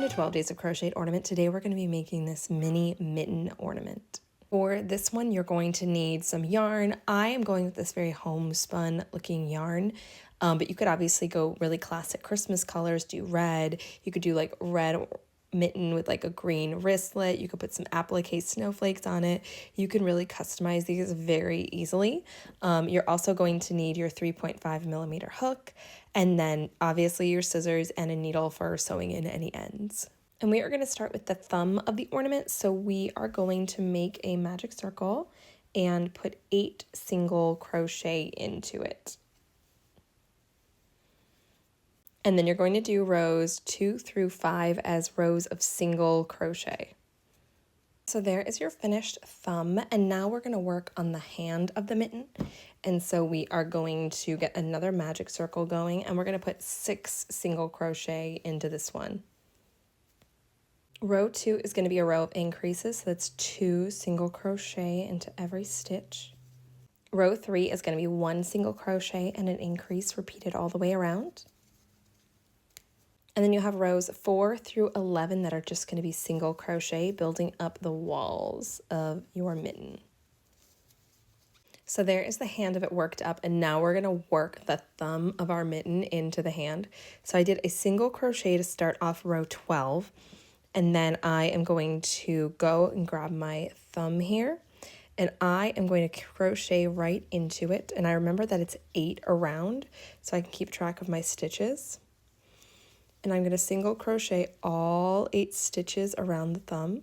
my 12 days of crochet ornament. Today we're going to be making this mini mitten ornament. For this one you're going to need some yarn. I am going with this very homespun looking yarn, but you could obviously go really classic Christmas colors, do red. You could do like red mitten with like a green wristlet. You could put some applique snowflakes on it. You can really customize these very easily. You're also going to need your 3.5mm hook, and then obviously your scissors and a needle for sewing in any ends. And we are going to start with the thumb of the ornament. So we are going to make a magic circle and put 8 single crochet into it. And then you're going to do rows 2 through 5 as rows of single crochet. So there is your finished thumb, and now we're going to work on the hand of the mitten. And so we are going to get another magic circle going, and we're going to put 6 single crochet into this one. Row 2 is going to be a row of increases, so that's 2 single crochet into every stitch. Row 3 is going to be 1 single crochet and an increase repeated all the way around. And then you have rows 4 through 11 that are just going to be single crochet, building up the walls of your mitten. So there is the hand of it worked up, and now we're going to work the thumb of our mitten into the hand. So I did a single crochet to start off row 12, and then I am going to go and grab my thumb here, and I am going to crochet right into it. And I remember that it's 8 around, so I can keep track of my stitches. And I'm going to single crochet all 8 stitches around the thumb.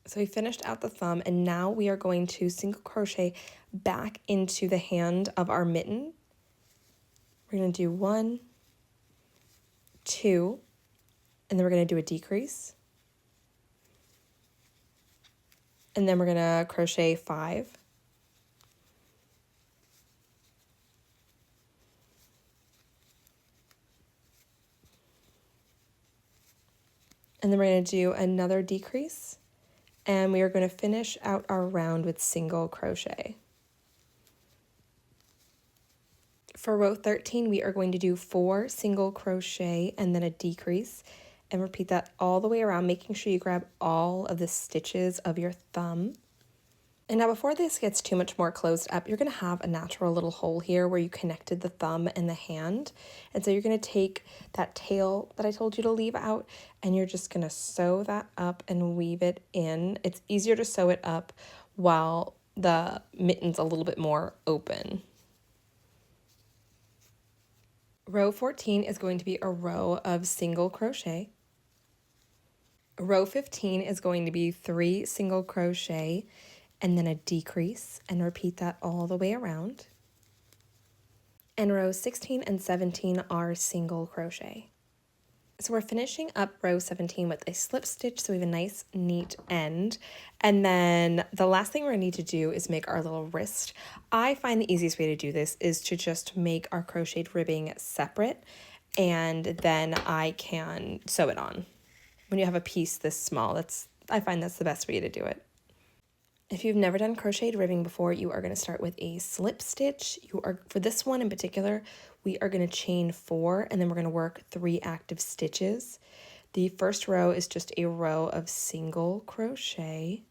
So we finished out the thumb, and now we are going to single crochet back into the hand of our mitten. We're going to do 1, 2, and then we're going to do a decrease. And then we're going to crochet 5. And then we're going to do another decrease. And we are going to finish out our round with single crochet. For row 13, we are going to do 4 single crochet and then a decrease, and repeat that all the way around, making sure you grab all of the stitches of your thumb. And now before this gets too much more closed up, you're going to have a natural little hole here where you connected the thumb and the hand. And so you're going to take that tail that I told you to leave out, and you're just going to sew that up and weave it in. It's easier to sew it up while the mitten's a little bit more open. Row 14 is going to be a row of single crochet. Row 15 is going to be 3 single crochet and then a decrease, and repeat that all the way around. And rows 16 and 17 are single crochet. So we're finishing up row 17 with a slip stitch, so we have a nice neat end. And then the last thing we're going to need to do is make our little wrist. I find the easiest way to do this is to just make our crocheted ribbing separate, and then I can sew it on. When you have a piece this small, I find that's the best way to do it. If you've never done crocheted ribbing before, you are going to start with a slip stitch. For this one in particular, we are going to chain 4, and then we're going to work 3 active stitches. The first row is just a row of single crochet,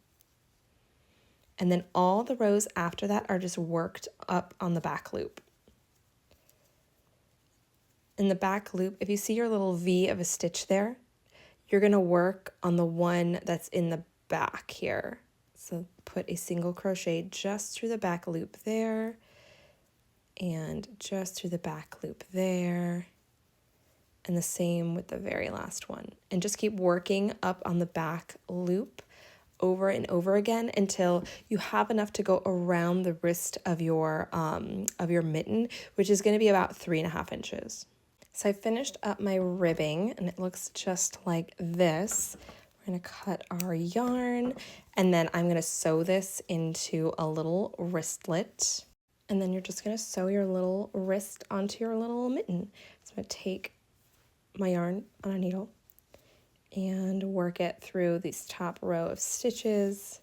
and then all the rows after that are just worked up on the back loop. In the back loop, if you see your little V of a stitch there, you're going to work on the one that's in the back here. So put a single crochet just through the back loop there, and just through the back loop there, and the same with the very last one. And just keep working up on the back loop over and over again until you have enough to go around the wrist of your mitten, which is going to be about 3.5 inches. So I finished up my ribbing, and it looks just like this. We're going to cut our yarn, and then I'm going to sew this into a little wristlet. And then you're just going to sew your little wrist onto your little mitten. So I'm going to take my yarn on a needle and work it through this top row of stitches,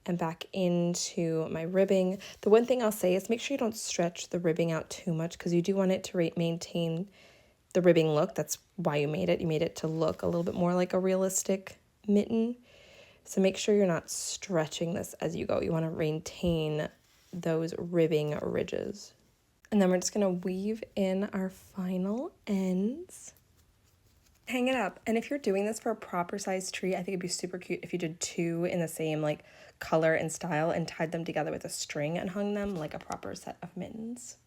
and back into my ribbing. The one thing I'll say is make sure you don't stretch the ribbing out too much because you do want it to maintain the ribbing look. That's why you made it. You made it to look a little bit more like a realistic mitten. So make sure you're not stretching this as you go. You want to maintain those ribbing ridges. And then we're just going to weave in our final ends. Hang it up. And if you're doing this for a proper size tree, I think it'd be super cute if you did 2 in the same like color and style and tied them together with a string and hung them like a proper set of mittens.